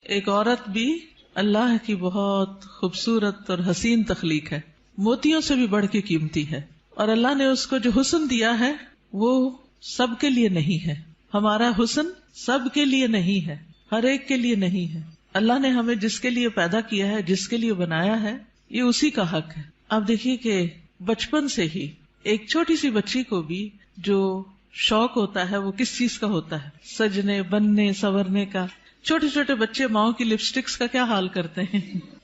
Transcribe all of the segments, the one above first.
ایک عورت بھی اللہ کی بہت خوبصورت اور حسین تخلیق ہے، موتیوں سے بھی بڑھ کے قیمتی ہے، اور اللہ نے اس کو جو حسن دیا ہے وہ سب کے لیے نہیں ہے. ہمارا حسن سب کے لیے نہیں ہے، ہر ایک کے لیے نہیں ہے. اللہ نے ہمیں جس کے لیے پیدا کیا ہے، جس کے لیے بنایا ہے، یہ اسی کا حق ہے. آپ دیکھیے کہ بچپن سے ہی ایک چھوٹی سی بچی کو بھی جو شوق ہوتا ہے وہ کس چیز کا ہوتا ہے؟ سجنے، بننے، سنورنے کا. چھوٹے چھوٹے بچے ماؤں کی لپسٹکس کا کیا حال کرتے ہیں،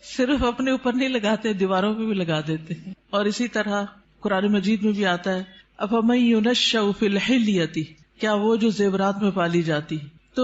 صرف اپنے اوپر نہیں لگاتے، دیواروں پہ بھی لگا دیتے ہیں. اور اسی طرح قرآن مجید میں بھی آتا ہے افمن ينشأ فی الحلیۃ، کیا وہ جو زیورات میں پالی جاتی. تو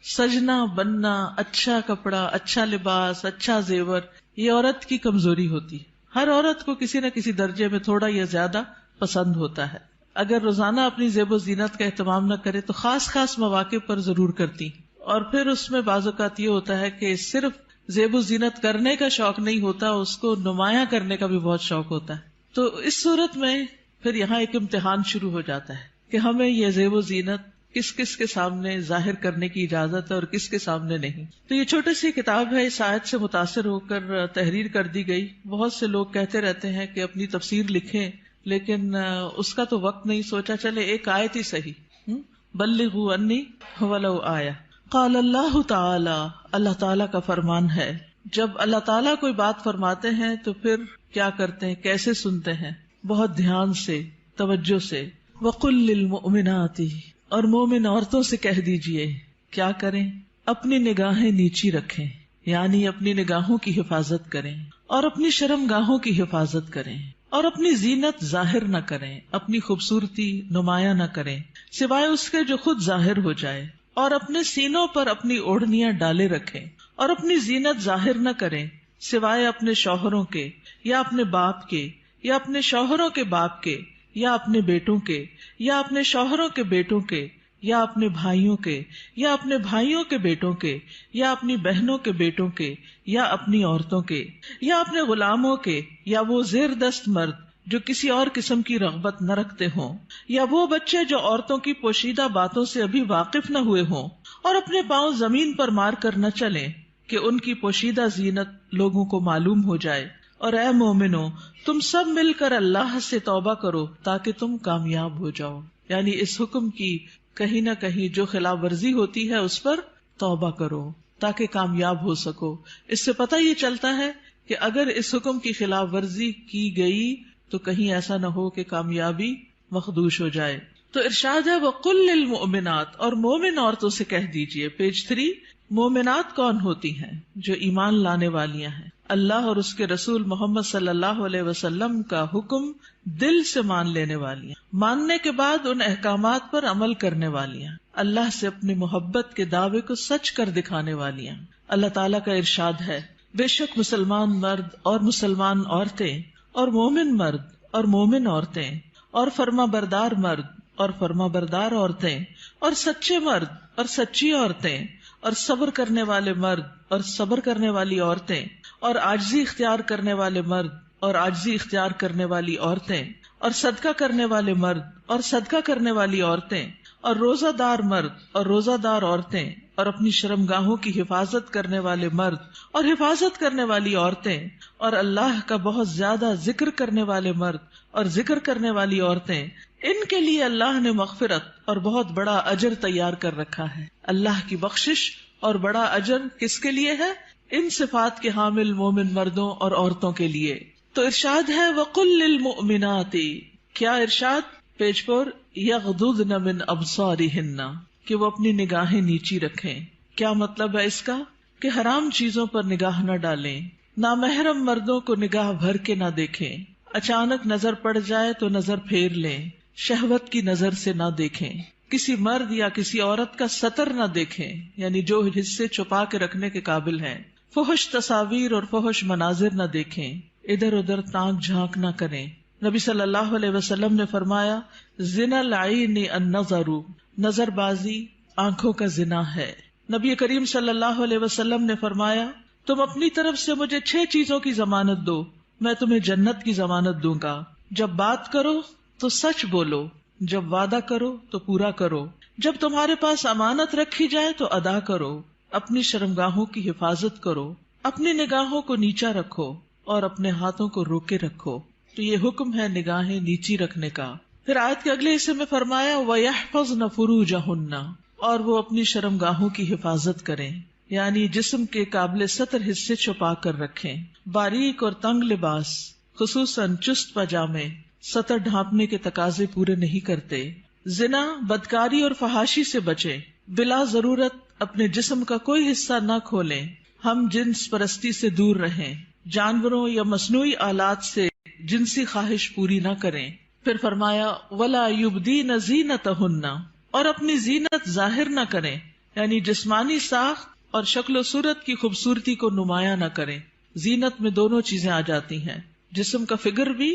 سجنا، بننا، اچھا کپڑا، اچھا لباس، اچھا زیور، یہ عورت کی کمزوری ہوتی. ہر عورت کو کسی نہ کسی درجے میں تھوڑا یا زیادہ پسند ہوتا ہے. اگر روزانہ اپنی زیب و زینت کا اہتمام نہ کرے تو خاص خاص مواقع پر ضرور کرتی. اور پھر اس میں بعض اوقات یہ ہوتا ہے کہ صرف زیب و زینت کرنے کا شوق نہیں ہوتا، اس کو نمایاں کرنے کا بھی بہت شوق ہوتا ہے. تو اس صورت میں پھر یہاں ایک امتحان شروع ہو جاتا ہے کہ ہمیں یہ زیب و زینت کس کس کے سامنے ظاہر کرنے کی اجازت ہے اور کس کے سامنے نہیں. تو یہ چھوٹی سی کتاب ہے، اس آیت سے متاثر ہو کر تحریر کر دی گئی. بہت سے لوگ کہتے رہتے ہیں کہ اپنی تفسیر لکھیں، لیکن اس کا تو وقت نہیں. سوچا چلے ایک آیت ہی صحیح، بلغوا انی ولو آیہ. قال اللہ تعالی، اللہ تعالیٰ کا فرمان ہے، جب اللہ تعالیٰ کوئی بات فرماتے ہیں تو پھر کیا کرتے ہیں، کیسے سنتے ہیں؟ بہت دھیان سے، توجہ سے. وقل للمؤمنات، اور مومن عورتوں سے کہہ دیجئے کیا کریں؟ اپنی نگاہیں نیچی رکھیں، یعنی اپنی نگاہوں کی حفاظت کریں، اور اپنی شرم گاہوں کی حفاظت کریں، اور اپنی زینت ظاہر نہ کریں، اپنی خوبصورتی نمایاں نہ کریں سوائے اس کے جو خود ظاہر ہو جائے، اور اپنے سینوں پر اپنی اوڑھنیاں ڈالے رکھیں، اور اپنی زینت ظاہر نہ کریں سوائے اپنے شوہروں کے، یا اپنے باپ کے، یا اپنے شوہروں کے باپ کے، یا اپنے بیٹوں کے، یا اپنے شوہروں کے بیٹوں کے، یا اپنے بھائیوں کے، یا اپنے بھائیوں کے بیٹوں کے، یا اپنی بہنوں کے بیٹوں کے، یا اپنی عورتوں کے، یا اپنے غلاموں کے، یا وہ زیر دست مرد جو کسی اور قسم کی رغبت نہ رکھتے ہوں، یا وہ بچے جو عورتوں کی پوشیدہ باتوں سے ابھی واقف نہ ہوئے ہوں، اور اپنے پاؤں زمین پر مار کر نہ چلیں کہ ان کی پوشیدہ زینت لوگوں کو معلوم ہو جائے. اور اے مومنو، تم سب مل کر اللہ سے توبہ کرو تاکہ تم کامیاب ہو جاؤ. یعنی اس حکم کی کہیں نہ کہیں جو خلاف ورزی ہوتی ہے اس پر توبہ کرو تاکہ کامیاب ہو سکو. اس سے پتہ یہ چلتا ہے کہ اگر اس حکم کی خلاف ورزی کی گئی تو کہیں ایسا نہ ہو کہ کامیابی مخدوش ہو جائے. تو ارشاد ہے وَقُلْ لِلْمُؤْمِنَاتِ، اور مومن عورتوں سے کہہ دیجئے. پیج 3. مومنات کون ہوتی ہیں؟ جو ایمان لانے والیاں ہیں، اللہ اور اس کے رسول محمد صلی اللہ علیہ وسلم کا حکم دل سے مان لینے والیاں، ماننے کے بعد ان احکامات پر عمل کرنے والیاں، اللہ سے اپنی محبت کے دعوے کو سچ کر دکھانے والیاں. اللہ تعالیٰ کا ارشاد ہے بے شک مسلمان مرد اور مسلمان عورتیں، اور مومن مرد اور مومن عورتیں، اور فرما بردار مرد اور فرما بردار عورتیں، اور سچے مرد اور سچی عورتیں، اور صبر کرنے والے مرد اور صبر کرنے والی عورتیں، اور عاجزی اختیار کرنے والے مرد اور عاجزی اختیار کرنے والی عورتیں، اور صدقہ کرنے والے مرد اور صدقہ کرنے والی عورتیں، اور روزہ دار مرد اور روزہ دار عورتیں، اور اپنی شرمگاہوں کی حفاظت کرنے والے مرد اور حفاظت کرنے والی عورتیں، اور اللہ کا بہت زیادہ ذکر کرنے والے مرد اور ذکر کرنے والی عورتیں. ان کے لیے اللہ نے مغفرت اور بہت بڑا اجر تیار کر رکھا ہے. اللہ کی بخشش اور بڑا اجر کس کے لیے ہے؟ ان صفات کے حامل مومن مردوں اور عورتوں کے لیے. تو ارشاد ہے وَقُلْ لِلْمُؤْمِنَاتِ، کیا ارشاد؟ پیج 4. يَغْضُضْنَ مِنْ أَبْصَارِهِنَّ، کہ وہ اپنی نگاہیں نیچی رکھیں. کیا مطلب ہے اس کا؟ کہ حرام چیزوں پر نگاہ نہ ڈالیں، نامحرم مردوں کو نگاہ بھر کے نہ دیکھیں، اچانک نظر پڑ جائے تو نظر پھیر لیں، شہوت کی نظر سے نہ دیکھیں، کسی مرد یا کسی عورت کا سطر نہ دیکھیں، یعنی جو حصے چھپا کے رکھنے کے قابل ہیں، فحش تصاویر اور فحش مناظر نہ دیکھیں، ادھر ادھر تانک جھانک نہ کریں. نبی صلی اللہ علیہ وسلم نے فرمایا زنا العین النظر، نظر بازی آنکھوں کا زنا ہے. نبی کریم صلی اللہ علیہ وسلم نے فرمایا تم اپنی طرف سے مجھے 6 چیزوں کی ضمانت دو، میں تمہیں جنت کی ضمانت دوں گا. جب بات کرو تو سچ بولو، جب وعدہ کرو تو پورا کرو، جب تمہارے پاس امانت رکھی جائے تو ادا کرو، اپنی شرمگاہوں کی حفاظت کرو، اپنی نگاہوں کو نیچا رکھو اور اپنے ہاتھوں کو روکے رکھو. تو یہ حکم ہے نگاہیں نیچی رکھنے کا. پھر آیت کے اگلے حصے میں فرمایا وَيَحْفَظْنَ فُرُوجَهُنَّ، اور وہ اپنی شرمگاہوں کی حفاظت کریں، یعنی جسم کے قابل سطر حصے چھپا کر رکھیں. باریک اور تنگ لباس خصوصاً چست پاجامے سطر ڈھانپنے کے تقاضے پورے نہیں کرتے. زنا، بدکاری اور فحاشی سے بچیں. بلا ضرورت اپنے جسم کا کوئی حصہ نہ کھولیں. ہم جنس پرستی سے دور رہیں. جانوروں یا مصنوعی آلات سے جنسی خواہش پوری نہ کریں. پھر فرمایا وَلَا يُبْدِينَ زِينَتَهُنَّ، اور اپنی زینت ظاہر نہ کریں، یعنی جسمانی ساخت اور شکل و صورت کی خوبصورتی کو نمایاں نہ کریں. زینت میں دونوں چیزیں آ جاتی ہیں، جسم کا فگر بھی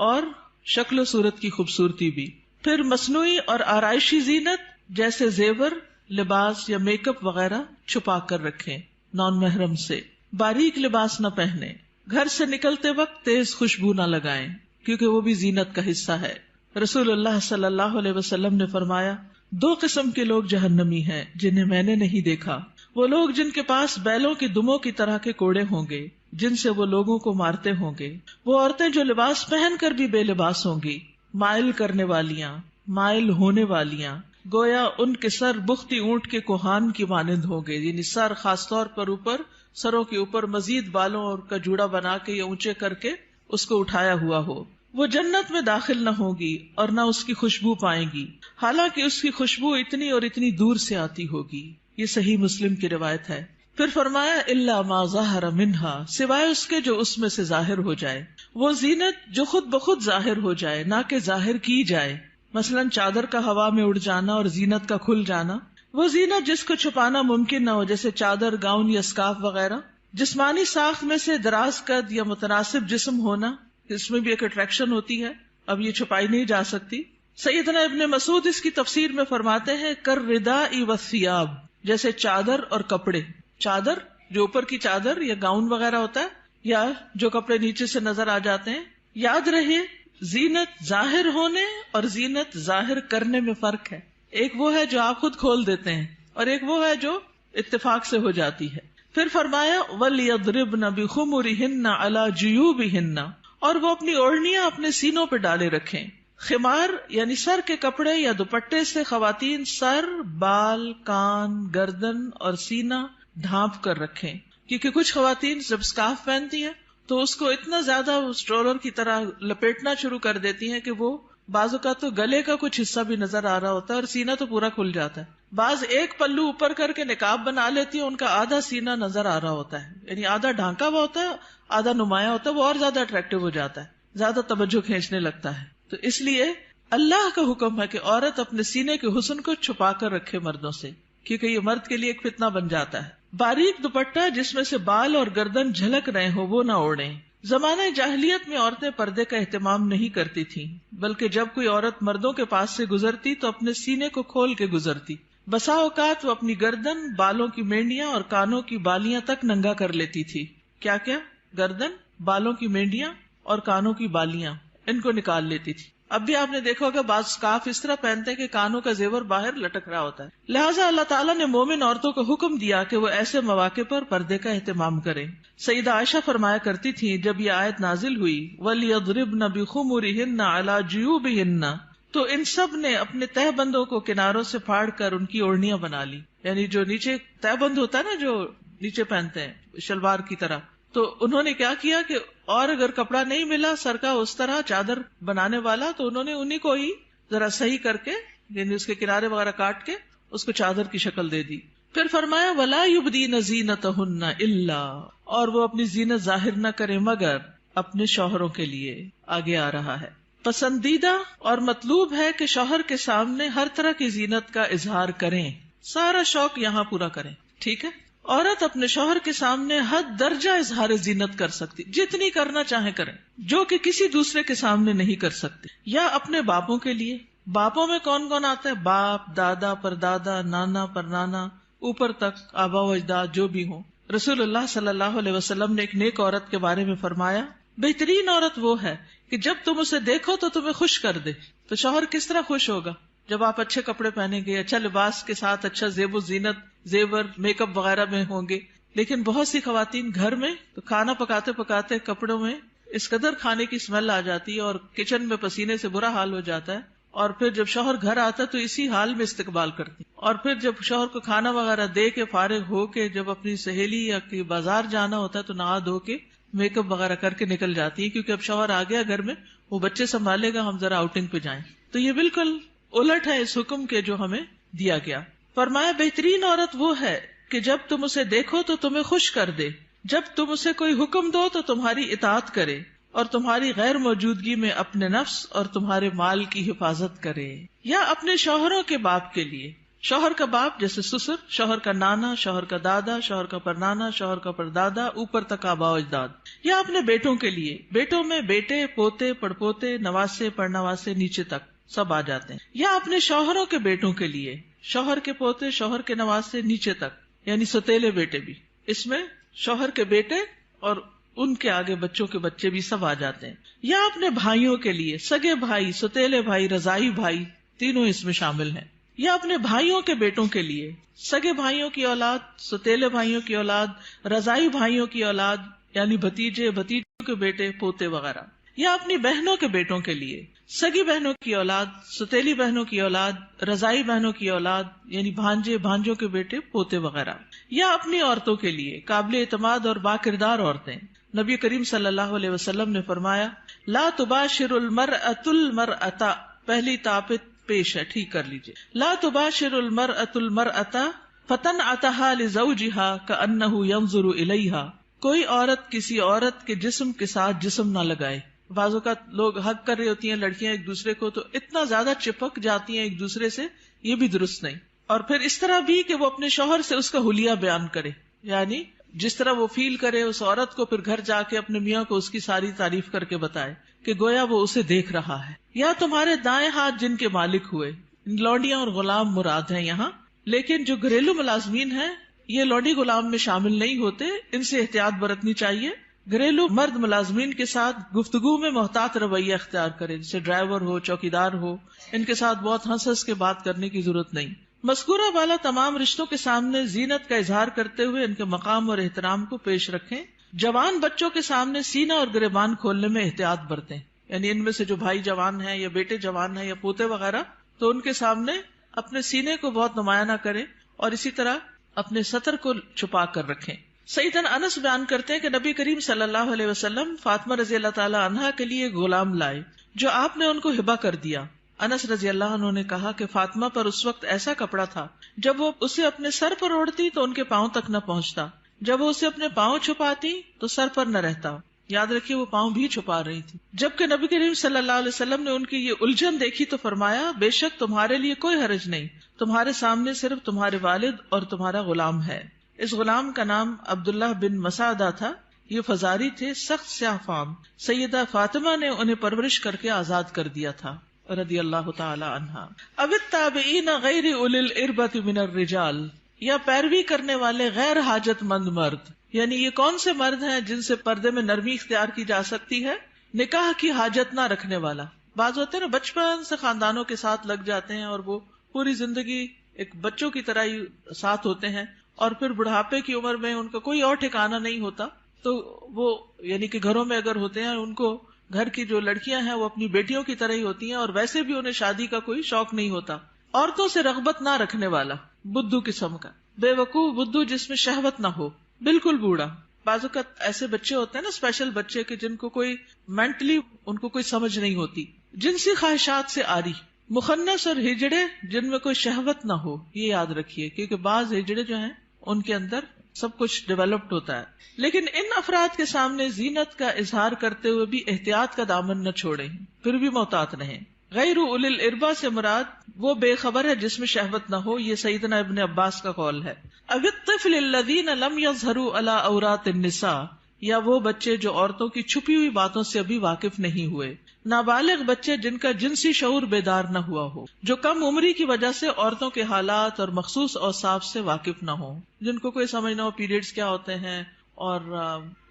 اور شکل و صورت کی خوبصورتی بھی. پھر مصنوعی اور آرائشی زینت جیسے زیور، لباس یا میک اپ وغیرہ چھپا کر رکھیں نان محرم سے. باریک لباس نہ پہنے. گھر سے نکلتے وقت تیز خوشبو نہ لگائیں کیونکہ وہ بھی زینت کا حصہ ہے. رسول اللہ صلی اللہ علیہ وسلم نے فرمایا 2 قسم کے لوگ جہنمی ہیں جنہیں میں نے نہیں دیکھا. وہ لوگ جن کے پاس بیلوں کی دموں کی طرح کے کوڑے ہوں گے جن سے وہ لوگوں کو مارتے ہوں گے. وہ عورتیں جو لباس پہن کر بھی بے لباس ہوں گی، مائل کرنے والیاں، مائل ہونے والیاں، گویا ان کے سر بختی اونٹ کے کوہان کی مانند ہوں گے، یعنی سر خاص طور پر اوپر، سروں کے اوپر مزید بالوں اور کا جوڑا بنا کے یا اونچے کر کے اس کو اٹھایا ہوا ہو. وہ جنت میں داخل نہ ہوگی اور نہ اس کی خوشبو پائیں گی، حالانکہ اس کی خوشبو اتنی اور اتنی دور سے آتی ہوگی. یہ صحیح مسلم کی روایت ہے. پھر فرمایا الا ما ظہر منہا، سوائے اس کے جو اس میں سے ظاہر ہو جائے. وہ زینت جو خود بخود ظاہر ہو جائے، نہ کہ ظاہر کی جائے، مثلاً چادر کا ہوا میں اڑ جانا اور زینت کا کھل جانا. وہ زینت جس کو چھپانا ممکن نہ ہو، جیسے چادر، گاؤن یا اسکارف وغیرہ. جسمانی ساخت میں سے دراز قد یا متناسب جسم ہونا، اس میں بھی ایک اٹریکشن ہوتی ہے، اب یہ چھپائی نہیں جا سکتی. سیدنا ابن مسعود اس کی تفسیر میں فرماتے ہیں کالرداء والثیاب، جیسے چادر اور کپڑے. چادر جو اوپر کی چادر یا گاؤن وغیرہ ہوتا ہے، یا جو کپڑے نیچے سے نظر آ جاتے ہیں. یاد رہے زینت ظاہر ہونے اور زینت ظاہر کرنے میں فرق ہے. ایک وہ ہے جو آپ خود کھول دیتے ہیں اور ایک وہ ہے جو اتفاق سے ہو جاتی ہے. پھر فرمایا وَلْيَضْرِبْنَ بِخُمُرِهِنَّ عَلَى جُيُوبِهِنَّ، اور وہ اپنی اوڑھنیاں اپنے سینوں پہ ڈالے رکھیں. خمار یعنی سر کے کپڑے یا دوپٹے سے خواتین سر، بال، کان، گردن اور سینہ ڈھانپ کر رکھیں، کیونکہ کچھ خواتین جب اسکارف پہنتی ہیں تو اس کو اتنا زیادہ اسٹرولر کی طرح لپیٹنا شروع کر دیتی ہیں کہ وہ بعض اوقات تو گلے کا کچھ حصہ بھی نظر آ رہا ہوتا ہے اور سینہ تو پورا کھل جاتا ہے. بعض ایک پلو اوپر کر کے نقاب بنا لیتی ہیں، ان کا آدھا سینہ نظر آ رہا ہوتا ہے، یعنی آدھا ڈھانکا ہوا ہوتا ہے، آدھا نمایاں ہوتا ہے، وہ اور زیادہ اٹریکٹیو ہو جاتا ہے، زیادہ توجہ کھینچنے لگتا ہے. تو اس لیے اللہ کا حکم ہے کہ عورت اپنے سینے کے حسن کو چھپا کر رکھے مردوں سے، کیونکہ یہ مرد کے لیے ایک فتنہ بن جاتا ہے. باریک دوپٹہ جس میں سے بال اور گردن جھلک رہے ہو وہ نہ اوڑھیں. زمانہ جاہلیت میں عورتیں پردے کا اہتمام نہیں کرتی تھیں، بلکہ جب کوئی عورت مردوں کے پاس سے گزرتی تو اپنے سینے کو کھول کے گزرتی. بسا اوقات وہ اپنی گردن، بالوں کی مینڈیاں اور کانوں کی بالیاں تک ننگا کر لیتی تھی. کیا کیا؟ گردن، بالوں کی مینڈیاں اور کانوں کی بالیاں، ان کو نکال لیتی تھی. اب بھی آپ نے دیکھا ہوگا بعض اسکارف اس طرح پہنتے ہیں کہ کانوں کا زیور باہر لٹک رہا ہوتا ہے. لہٰذا اللہ تعالیٰ نے مومن عورتوں کو حکم دیا کہ وہ ایسے مواقع پر پردے کا اہتمام کریں. سیدہ عائشہ فرمایا کرتی تھی جب یہ آیت نازل ہوئی وَلْيَضْرِبْنَ بِخُمُرِهِنَّ عَلَى جُيُوبِهِنَّ، تو ان سب نے اپنے تہ بندوں کو کناروں سے پھاڑ کر ان کی اوڑھنیاں بنا لی. یعنی جو نیچے تہ بند ہوتا ہے نا، جو نیچے پہنتے ہیں شلوار کی طرح، تو انہوں نے کیا کیا کہ اور اگر کپڑا نہیں ملا سر کا اس طرح چادر بنانے والا تو انہوں نے انہی کو ہی ذرا صحیح کر کے، یعنی اس کے کنارے وغیرہ کاٹ کے اس کو چادر کی شکل دے دی. پھر فرمایا وَلَا يُبْدِينَ زِينَتَهُنَّ إِلَّا، اور وہ اپنی زینت ظاہر نہ کریں مگر اپنے شوہروں کے لیے. آگے آ رہا ہے پسندیدہ اور مطلوب ہے کہ شوہر کے سامنے ہر طرح کی زینت کا اظہار کریں، سارا شوق یہاں پورا کریں. ٹھیک ہے، عورت اپنے شوہر کے سامنے حد درجہ اظہار زینت کر سکتی، جتنی کرنا چاہے کریں، جو کہ کسی دوسرے کے سامنے نہیں کر سکتے. یا اپنے باپوں کے لیے، باپوں میں کون کون آتا ہے؟ باپ، دادا، پردادا، نانا، پرنانا، اوپر تک آبا و اجداد جو بھی ہوں. رسول اللہ صلی اللہ علیہ وسلم نے ایک نیک عورت کے بارے میں فرمایا بہترین عورت وہ ہے کہ جب تم اسے دیکھو تو تمہیں خوش کر دے. تو شوہر کس طرح خوش ہوگا جب آپ اچھے کپڑے پہنیں گے، اچھا لباس کے ساتھ اچھا زیب و زینت زیور میک اپ وغیرہ میں ہوں گے، لیکن بہت سی خواتین گھر میں تو کھانا پکاتے پکاتے کپڑوں میں اس قدر کھانے کی اسمیل آ جاتی ہے اور کچن میں پسینے سے برا حال ہو جاتا ہے، اور پھر جب شوہر گھر آتا ہے تو اسی حال میں استقبال کرتی، اور پھر جب شوہر کو کھانا وغیرہ دے کے فارغ ہو کے جب اپنی سہیلی یا کہ بازار جانا ہوتا ہے تو نہا دھو کے میک اپ وغیرہ کر کے نکل جاتی ہے، کیونکہ اب شوہر آ گیا گھر میں، وہ بچے سنبھالے گا، ہم ذرا آؤٹنگ پہ جائیں۔ تو یہ بالکل الٹ ہے اس حکم کے جو ہمیں دیا گیا۔ فرمایا بہترین عورت وہ ہے کہ جب تم اسے دیکھو تو تمہیں خوش کر دے، جب تم اسے کوئی حکم دو تو تمہاری اطاعت کرے، اور تمہاری غیر موجودگی میں اپنے نفس اور تمہارے مال کی حفاظت کرے۔ یا اپنے شوہروں کے باپ کے لیے، شوہر کا باپ جیسے سسر، شوہر کا نانا، شوہر کا دادا، شوہر کا پرنانا، شوہر کا پردادا، اوپر تک آباء و اجداد۔ یا اپنے بیٹوں کے لیے، بیٹوں میں بیٹے، پوتے، پڑپوتے، نواسے، پڑنواسے، نیچے تک سب آ جاتے ہیں۔ یا اپنے شوہروں کے بیٹوں کے لیے، شوہر کے پوتے، شوہر کے نواسے، نیچے تک، یعنی ستیلے بیٹے بھی، اس میں شوہر کے بیٹے اور ان کے آگے بچوں کے بچے بھی سب آ جاتے ہیں۔ یا اپنے بھائیوں کے لیے، سگے بھائی، ستیلے بھائی، رضائی بھائی، تینوں اس میں شامل ہیں۔ یا اپنے بھائیوں کے بیٹوں کے لیے، سگے بھائیوں کی اولاد، ستیلے بھائیوں کی اولاد، رضائی بھائیوں کی اولاد، یعنی بھتیجے، بھتیجوں کے بیٹے، پوتے وغیرہ۔ یا اپنی بہنوں کے بیٹوں کے لیے، سگی بہنوں کی اولاد، ستیلی بہنوں کی اولاد، رضائی بہنوں کی اولاد، یعنی بھانجے، بھانجوں کے بیٹے، پوتے وغیرہ۔ یا اپنی عورتوں کے لیے، قابل اعتماد اور باکردار عورتیں۔ نبی کریم صلی اللہ علیہ وسلم نے فرمایا، لا تباشر المرأة المرأة، پہلی تاپت پیش ہے، ٹھیک کر لیجئے، لا تباشر المرأة المرأة فتنعتها لزوجها كأنه ينظر إليها، کوئی عورت کسی عورت کے جسم کے ساتھ جسم نہ لگائے۔ بعض اوقات لوگ حق کر رہی ہوتی ہیں لڑکیاں ایک دوسرے کو، تو اتنا زیادہ چپک جاتی ہیں ایک دوسرے سے، یہ بھی درست نہیں۔ اور پھر اس طرح بھی کہ وہ اپنے شوہر سے اس کا حلیہ بیان کرے، یعنی جس طرح وہ فیل کرے اس عورت کو، پھر گھر جا کے اپنے میاں کو اس کی ساری تعریف کر کے بتائے کہ گویا وہ اسے دیکھ رہا ہے۔ یا تمہارے دائیں ہاتھ جن کے مالک ہوئے، لونڈیاں اور غلام مراد ہیں یہاں، لیکن جو گھریلو ملازمین ہیں یہ لونڈی غلام میں شامل نہیں ہوتے، ان سے احتیاط برتنی چاہیے۔ گھریلو مرد ملازمین کے ساتھ گفتگو میں محتاط رویہ اختیار کرے، جیسے ڈرائیور ہو، چوکیدار ہو، ان کے ساتھ بہت ہنس ہنس کے بات کرنے کی ضرورت نہیں۔ مذکورہ والا تمام رشتوں کے سامنے زینت کا اظہار کرتے ہوئے ان کے مقام اور احترام کو پیش رکھیں۔ جوان بچوں کے سامنے سینہ اور گریبان کھولنے میں احتیاط برتیں، یعنی ان میں سے جو بھائی جوان ہیں یا بیٹے جوان ہیں یا پوتے وغیرہ، تو ان کے سامنے اپنے سینے کو بہت نمایاں نہ کریں، اور اسی طرح اپنے سطر کو چھپا کر رکھیں۔ سیدنا انس بیان کرتے ہیں کہ نبی کریم صلی اللہ علیہ وسلم فاطمہ رضی اللہ تعالی عنہا کے لیے ایک غلام لائے جو آپ نے ان کو ہبہ کر دیا۔ انس رضی اللہ عنہ نے کہا کہ فاطمہ پر اس وقت ایسا کپڑا تھا جب وہ اسے اپنے سر پر اوڑھتی تو ان کے پاؤں تک نہ پہنچتا، جب وہ اسے اپنے پاؤں چھپاتی تو سر پر نہ رہتا۔ یاد رکھیے وہ پاؤں بھی چھپا رہی تھی۔ جبکہ نبی کریم صلی اللہ علیہ وسلم نے ان کی یہ الجھن دیکھی تو فرمایا، بے شک تمہارے لیے کوئی حرج نہیں، تمہارے سامنے صرف تمہارے والد اور تمہارا غلام ہے۔ اس غلام کا نام عبداللہ بن مسعدہ تھا، یہ فزاری تھے، سخت سیاہ فام۔ سیدہ فاطمہ نے انہیں پرورش کر کے آزاد کر دیا تھا رضی اللہ تعالی عنہا۔ اب التابعین غیر اولی الاربۃ من الرجال، یا پیروی کرنے والے غیر حاجت مند مرد، یعنی یہ کون سے مرد ہیں جن سے پردے میں نرمی اختیار کی جا سکتی ہے؟ نکاح کی حاجت نہ رکھنے والا۔ بعض ہوتے ہیں نا بچپن سے خاندانوں کے ساتھ لگ جاتے ہیں اور وہ پوری زندگی ایک بچوں کی طرح ہی ساتھ ہوتے ہیں، اور پھر بڑھاپے کی عمر میں ان کا کوئی اور ٹھکانہ نہیں ہوتا، تو وہ یعنی کہ گھروں میں اگر ہوتے ہیں ان کو گھر کی جو لڑکیاں ہیں وہ اپنی بیٹیوں کی طرح ہی ہوتی ہیں، اور ویسے بھی انہیں شادی کا کوئی شوق نہیں ہوتا۔ عورتوں سے رغبت نہ رکھنے والا، بدھو قسم کا، بے وقوف بدھو جس میں شہوت نہ ہو، بالکل بوڑھا۔ بعض اوقات ایسے بچے ہوتے ہیں نا اسپیشل بچے کہ جن کو کوئی مینٹلی ان کو کوئی سمجھ نہیں ہوتی، جنسی خواہشات سے آری، مخنث اور ہجڑے جن میں کوئی شہوت نہ ہو، یہ یاد رکھیے، کیونکہ بعض ہجڑے جو ہیں ان کے اندر سب کچھ ڈیولپڈ ہوتا ہے۔ لیکن ان افراد کے سامنے زینت کا اظہار کرتے ہوئے بھی احتیاط کا دامن نہ چھوڑیں، پھر بھی محتاط رہیں۔ غیر اولی الاربہ سے مراد وہ بے خبر ہے جس میں شہوت نہ ہو، یہ سیدنا ابن عباس کا قول ہے۔ اب الطفل الذین لم یظہروا علی عورات النساء، یا وہ بچے جو عورتوں کی چھپی ہوئی باتوں سے ابھی واقف نہیں ہوئے، نابالغ بچے جن کا جنسی شعور بیدار نہ ہوا ہو، جو کم عمری کی وجہ سے عورتوں کے حالات اور مخصوص اوصاف سے واقف نہ ہو، جن کو کوئی سمجھ نہ ہو پیریڈز کیا ہوتے ہیں، اور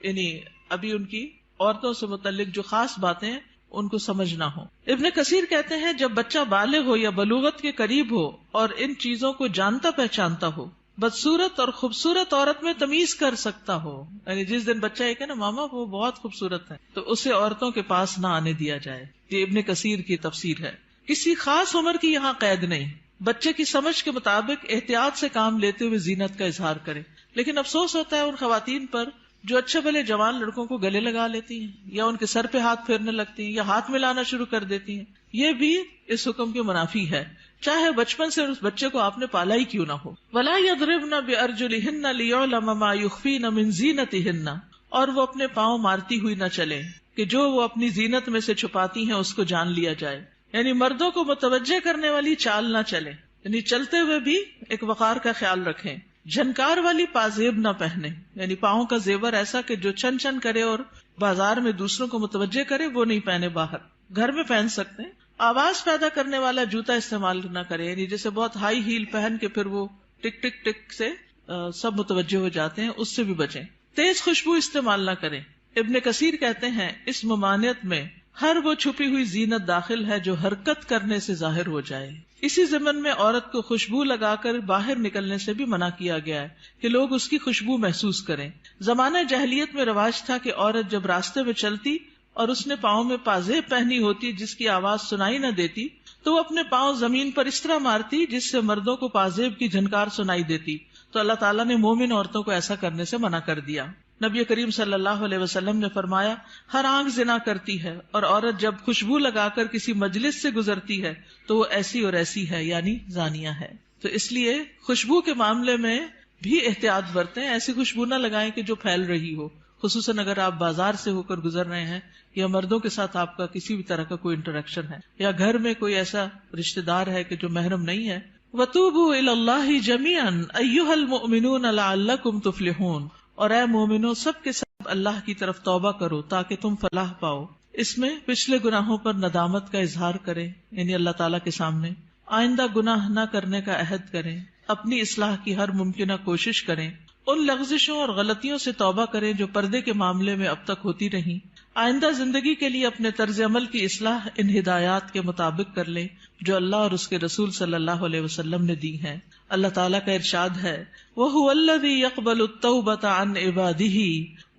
یعنی ابھی ان کی عورتوں سے متعلق جو خاص باتیں ہیں ان کو سمجھ نہ ہو۔ ابن کثیر کہتے ہیں جب بچہ بالغ ہو یا بلوغت کے قریب ہو اور ان چیزوں کو جانتا پہچانتا ہو، بدصورت اور خوبصورت عورت میں تمیز کر سکتا ہو، یعنی جس دن بچہ ایک ہے نا ماما وہ بہت خوبصورت ہے، تو اسے عورتوں کے پاس نہ آنے دیا جائے. یہ ابن کثیر کی تفسیر ہے. کسی خاص عمر کی یہاں قید نہیں، بچے کی سمجھ کے مطابق احتیاط سے کام لیتے ہوئے زینت کا اظہار کرے. لیکن افسوس ہوتا ہے ان خواتین پر جو اچھے بھلے جوان لڑکوں کو گلے لگا لیتی ہیں یا ان کے سر پہ ہاتھ پھیرنے لگتی ہیں یا ہاتھ ملانا شروع کر دیتی ہیں. یہ بھی اس حکم کے منافی ہے، چاہے بچپن سے اس بچے کو آپ نے پالا ہی کیوں نہ ہو. وَلَا يَضْرِبْنَ بِأَرْجُلِهِنَّ لِيُعْلَمَ مَا يُخْفِينَ مِنْ زِينَتِهِنَّ، اور وہ اپنے پاؤں مارتی ہوئی نہ چلیں کہ جو وہ اپنی زینت میں سے چھپاتی ہیں اس کو جان لیا جائے. یعنی مردوں کو متوجہ کرنے والی چال نہ چلے، یعنی چلتے ہوئے بھی ایک وقار کا خیال رکھیں. جھنکار والی پازیب نہ پہنے، یعنی پاؤں کا زیور ایسا کہ جو چھن چھن کرے اور بازار میں دوسروں کو متوجہ کرے وہ نہیں پہنے. باہر گھر میں پہن سکتے ہیں. آواز پیدا کرنے والا جوتا استعمال نہ کرے، یعنی جیسے بہت ہائی ہیل پہن کے پھر وہ ٹک ٹک ٹک سے سب متوجہ ہو جاتے ہیں، اس سے بھی بچیں. تیز خوشبو استعمال نہ کریں. ابن کثیر کہتے ہیں اس ممانعت میں ہر وہ چھپی ہوئی زینت داخل ہے جو حرکت کرنے سے ظاہر ہو جائے. اسی ضمن میں عورت کو خوشبو لگا کر باہر نکلنے سے بھی منع کیا گیا ہے کہ لوگ اس کی خوشبو محسوس کریں. زمانہ جاہلیت میں رواج تھا کہ عورت جب راستے میں چلتی اور اس نے پاؤں میں پازیب پہنی ہوتی جس کی آواز سنائی نہ دیتی تو وہ اپنے پاؤں زمین پر اس طرح مارتی جس سے مردوں کو پازیب کی جھنکار سنائی دیتی. تو اللہ تعالیٰ نے مومن عورتوں کو ایسا کرنے سے منع کر دیا. نبی کریم صلی اللہ علیہ وسلم نے فرمایا ہر آنکھ زنا کرتی ہے، اور عورت جب خوشبو لگا کر کسی مجلس سے گزرتی ہے تو وہ ایسی اور ایسی ہے، یعنی زانیہ ہے. تو اس لیے خوشبو کے معاملے میں بھی احتیاط برتیں. ایسی خوشبو نہ لگائیں کہ جو پھیل رہی ہو، خصوصاً اگر آپ بازار سے ہو کر گزر رہے ہیں یا مردوں کے ساتھ آپ کا کسی بھی طرح کا کوئی انٹریکشن ہے یا گھر میں کوئی ایسا رشتہ دار ہے کہ جو محرم نہیں ہے. وَتُوبُوا إِلَى اللَّهِ جَمِيعًا أَيُّهَا الْمُؤْمِنُونَ لَعَلَّكُمْ تُفْلِحُونَ، اور اے مومنو سب کے سب اللہ کی طرف توبہ کرو تاکہ تم فلاح پاؤ. اس میں پچھلے گناہوں پر ندامت کا اظہار کریں، یعنی اللہ تعالیٰ کے سامنے آئندہ گناہ نہ کرنے کا عہد کریں، اپنی اصلاح کی ہر ممکنہ کوشش کریں، ان لغزشوں اور غلطیوں سے توبہ کریں جو پردے کے معاملے میں اب تک ہوتی رہیں. آئندہ زندگی کے لیے اپنے طرز عمل کی اصلاح ان ہدایات کے مطابق کر لیں جو اللہ اور اس کے رسول صلی اللہ علیہ وسلم نے دی ہیں. اللہ تعالیٰ کا ارشاد ہے وَهُوَ الَّذِي يَقْبَلُ التَّوْبَةَ عَنْ عِبَادِهِ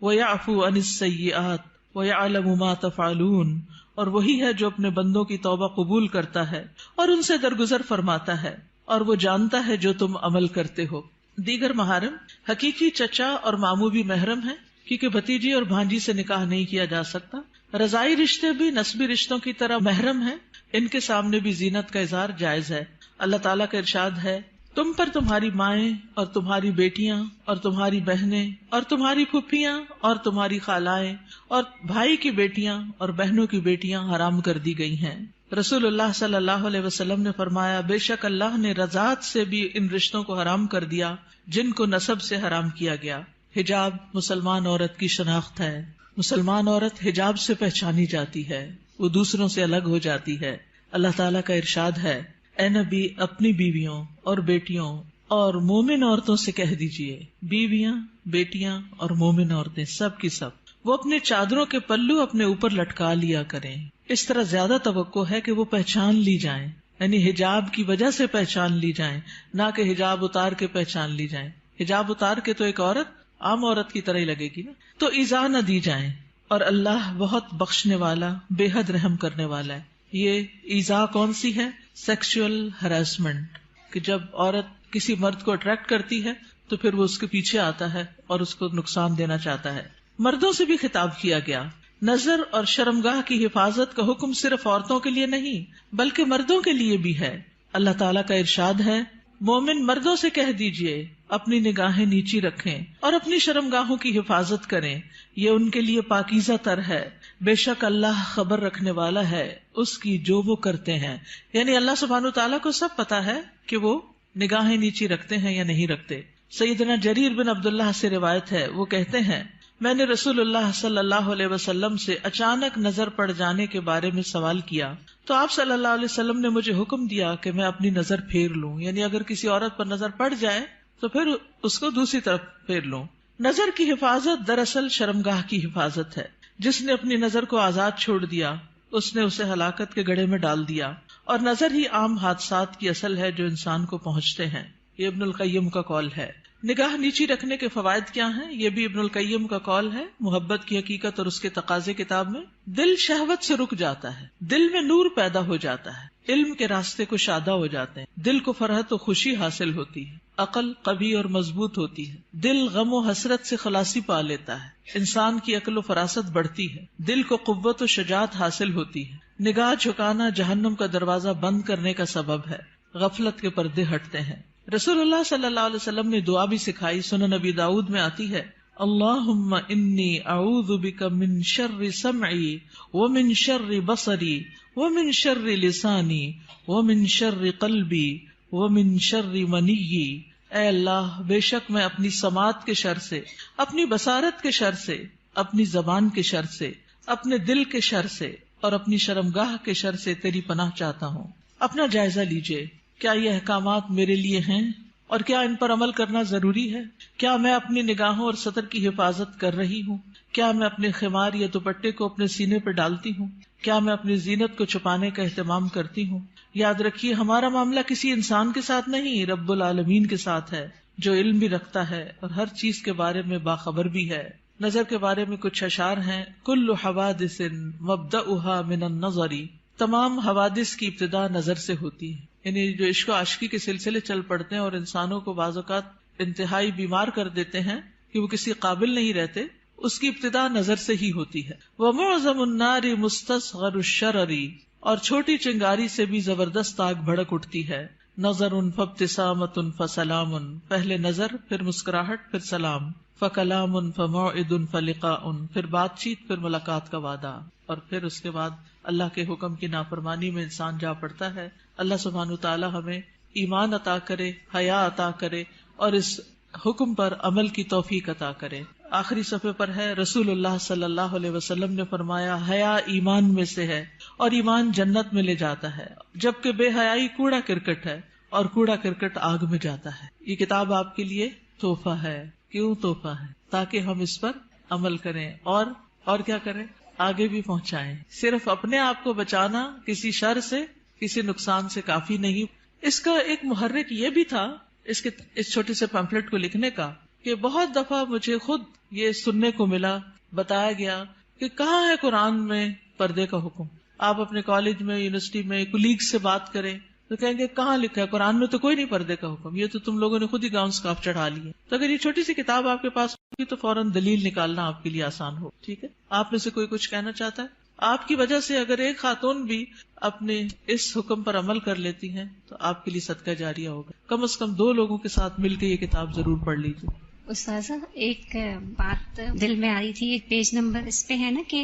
وَيَعْفُو عَنِ السَّيِّئَاتِ وَيَعْلَمُ مَا تَفْعَلُونَ، اور وہی ہے جو اپنے بندوں کی توبہ قبول کرتا ہے اور ان سے درگزر فرماتا ہے، اور وہ جانتا ہے جو تم عمل کرتے ہو. دیگر محارم حقیقی چچا اور ماموں بھی محرم ہیں، کیونکہ بھتیجی اور بھانجی سے نکاح نہیں کیا جا سکتا. رضائی رشتے بھی نسبی رشتوں کی طرح محرم ہیں، ان کے سامنے بھی زینت کا اظہار جائز ہے. اللہ تعالیٰ کا ارشاد ہے تم پر تمہاری مائیں اور تمہاری بیٹیاں اور تمہاری بہنیں اور تمہاری پھپھیاں اور تمہاری خالائیں اور بھائی کی بیٹیاں اور بہنوں کی بیٹیاں حرام کر دی گئی ہیں. رسول اللہ صلی اللہ علیہ وسلم نے فرمایا بے شک اللہ نے رضاعت سے بھی ان رشتوں کو حرام کر دیا جن کو نسب سے حرام کیا گیا. حجاب مسلمان عورت کی شناخت ہے. مسلمان عورت حجاب سے پہچانی جاتی ہے، وہ دوسروں سے الگ ہو جاتی ہے. اللہ تعالیٰ کا ارشاد ہے اے نبی اپنی بیویوں اور بیٹیوں اور مومن عورتوں سے کہہ دیجئے، بیویاں بیٹیاں اور مومن عورتیں سب کی سب وہ اپنے چادروں کے پلو اپنے اوپر لٹکا لیا کریں. اس طرح زیادہ توقع ہے کہ وہ پہچان لی جائیں، یعنی حجاب کی وجہ سے پہچان لی جائیں، نہ کہ حجاب اتار کے پہچان لی جائیں. حجاب اتار کے تو ایک عورت عام عورت کی طرح ہی لگے گی نا. تو ایذا نہ دی جائیں، اور اللہ بہت بخشنے والا بے حد رحم کرنے والا ہے. یہ ایذا کون سی ہے؟ سیکسول ہراسمنٹ، کہ جب عورت کسی مرد کو اٹریکٹ کرتی ہے تو پھر وہ اس کے پیچھے آتا ہے اور اس کو نقصان دینا چاہتا ہے. مردوں سے بھی خطاب کیا گیا. نظر اور شرمگاہ کی حفاظت کا حکم صرف عورتوں کے لیے نہیں بلکہ مردوں کے لیے بھی ہے. اللہ تعالیٰ کا ارشاد ہے مومن مردوں سے کہہ دیجئے اپنی نگاہیں نیچی رکھیں اور اپنی شرمگاہوں کی حفاظت کریں، یہ ان کے لیے پاکیزہ تر ہے. بے شک اللہ خبر رکھنے والا ہے اس کی جو وہ کرتے ہیں. یعنی اللہ سبحانہ تعالیٰ کو سب پتا ہے کہ وہ نگاہیں نیچی رکھتے ہیں یا نہیں رکھتے. سیدنا جریر بن عبداللہ سے روایت ہے، وہ کہتے ہیں میں نے رسول اللہ صلی اللہ علیہ وسلم سے اچانک نظر پڑ جانے کے بارے میں سوال کیا تو آپ صلی اللہ علیہ وسلم نے مجھے حکم دیا کہ میں اپنی نظر پھیر لوں، یعنی اگر کسی عورت پر نظر پڑ جائے تو پھر اس کو دوسری طرف پھیر لوں. نظر کی حفاظت دراصل شرمگاہ کی حفاظت ہے. جس نے اپنی نظر کو آزاد چھوڑ دیا اس نے اسے ہلاکت کے گڑھے میں ڈال دیا، اور نظر ہی عام حادثات کی اصل ہے جو انسان کو پہنچتے ہیں. یہ ابن القیم کا قول ہے. نگاہ نیچی رکھنے کے فوائد کیا ہیں؟ یہ بھی ابن القیم کا قول ہے محبت کی حقیقت اور اس کے تقاضے کتاب میں. دل شہوت سے رک جاتا ہے، دل میں نور پیدا ہو جاتا ہے، علم کے راستے کو شادہ ہو جاتے ہیں، دل کو فرحت و خوشی حاصل ہوتی ہے، عقل قوی اور مضبوط ہوتی ہے، دل غم و حسرت سے خلاصی پا لیتا ہے، انسان کی عقل و فراست بڑھتی ہے، دل کو قوت و شجاعت حاصل ہوتی ہے. نگاہ جھکانا جہنم کا دروازہ بند کرنے کا سبب ہے، غفلت کے پردے ہٹتے ہیں. رسول اللہ صلی اللہ علیہ وسلم نے دعا بھی سکھائی، سنن نبی داؤد میں آتی ہے، اللہم انی اعوذ بک من شر سمعی ومن شر بصری ومن شر لسانی ومن شر قلبی ومن شر منی. اے اللہ، بے شک میں اپنی سماعت کے شر سے، اپنی بصارت کے شر سے، اپنی زبان کے شر سے، اپنے دل کے شر سے اور اپنی شرمگاہ کے شر سے تیری پناہ چاہتا ہوں. اپنا جائزہ لیجئے، کیا یہ احکامات میرے لیے ہیں اور کیا ان پر عمل کرنا ضروری ہے؟ کیا میں اپنی نگاہوں اور سطر کی حفاظت کر رہی ہوں؟ کیا میں اپنے خمار یا دوپٹے کو اپنے سینے پر ڈالتی ہوں؟ کیا میں اپنی زینت کو چھپانے کا اہتمام کرتی ہوں؟ یاد رکھیے، ہمارا معاملہ کسی انسان کے ساتھ نہیں، رب العالمین کے ساتھ ہے، جو علم بھی رکھتا ہے اور ہر چیز کے بارے میں باخبر بھی ہے. نظر کے بارے میں کچھ اشعار ہیں، کل حوادث مبدأها من النظر، تمام حوادث کی ابتدا نظر سے ہوتی ہے. یعنی جو عشق و عاشقی کے سلسلے چل پڑتے ہیں اور انسانوں کو بعض اوقات انتہائی بیمار کر دیتے ہیں کہ وہ کسی قابل نہیں رہتے، اس کی ابتدا نظر سے ہی ہوتی ہے. وَمُعْظَمُ النَّارِ مُسْتَصْغَرُ الشَّرَرِ، اور چھوٹی چنگاری سے بھی زبردست آگ بھڑک اٹھتی ہے. نظر فابتسامۃ فسلام، پہلے نظر، پھر مسکراہٹ، پھر سلام. فکلام فموعد فلقاء، پھر بات چیت، پھر ملاقات کا وعدہ، اور پھر اس کے بعد اللہ کے حکم کی نافرمانی میں انسان جا پڑتا ہے. اللہ سبحانہ تعالی ہمیں ایمان عطا کرے، حیا عطا کرے اور اس حکم پر عمل کی توفیق عطا کرے. آخری صفحے پر ہے، رسول اللہ صلی اللہ علیہ وسلم نے فرمایا، حیا ایمان میں سے ہے اور ایمان جنت میں لے جاتا ہے، جبکہ بے حیائی کوڑا کرکٹ ہے اور کوڑا کرکٹ آگ میں جاتا ہے. یہ کتاب آپ کے لیے تحفہ ہے. کیوں تحفہ ہے؟ تاکہ ہم اس پر عمل کریں اور کیا کریں؟ آگے بھی پہنچائیں. صرف اپنے آپ کو بچانا کسی شر سے، کسی نقصان سے کافی نہیں. اس کا ایک محرک یہ بھی تھا اس چھوٹے سے پیمفلٹ کو لکھنے کا، کہ بہت دفعہ مجھے خود یہ سننے کو ملا، بتایا گیا کہ کہاں ہے قرآن میں پردے کا حکم. آپ اپنے کالج میں، یونیورسٹی میں کولیگ سے بات کریں تو کہیں گے کہاں لکھا ہے قرآن میں؟ تو کوئی نہیں پردے کا حکم، یہ تو تم لوگوں نے خود ہی گاؤن سکارف چڑھا لی ہے. تو اگر یہ چھوٹی سی کتاب آپ کے پاس ہوگی تو فوراً دلیل نکالنا آپ کے لیے آسان ہو. ٹھیک ہے، آپ میں سے کوئی کچھ کہنا چاہتا ہے؟ آپ کی وجہ سے اگر ایک خاتون بھی اپنے اس حکم پر عمل کر لیتی ہیں تو آپ کے لیے صدقہ جاریہ ہوگا. کم از کم 2 لوگوں کے ساتھ مل کے یہ کتاب ضرور پڑھ لیجیے. استاذہ، ایک بات دل میں آ رہی تھی، ایک پیج نمبر اس پہ ہے نا کہ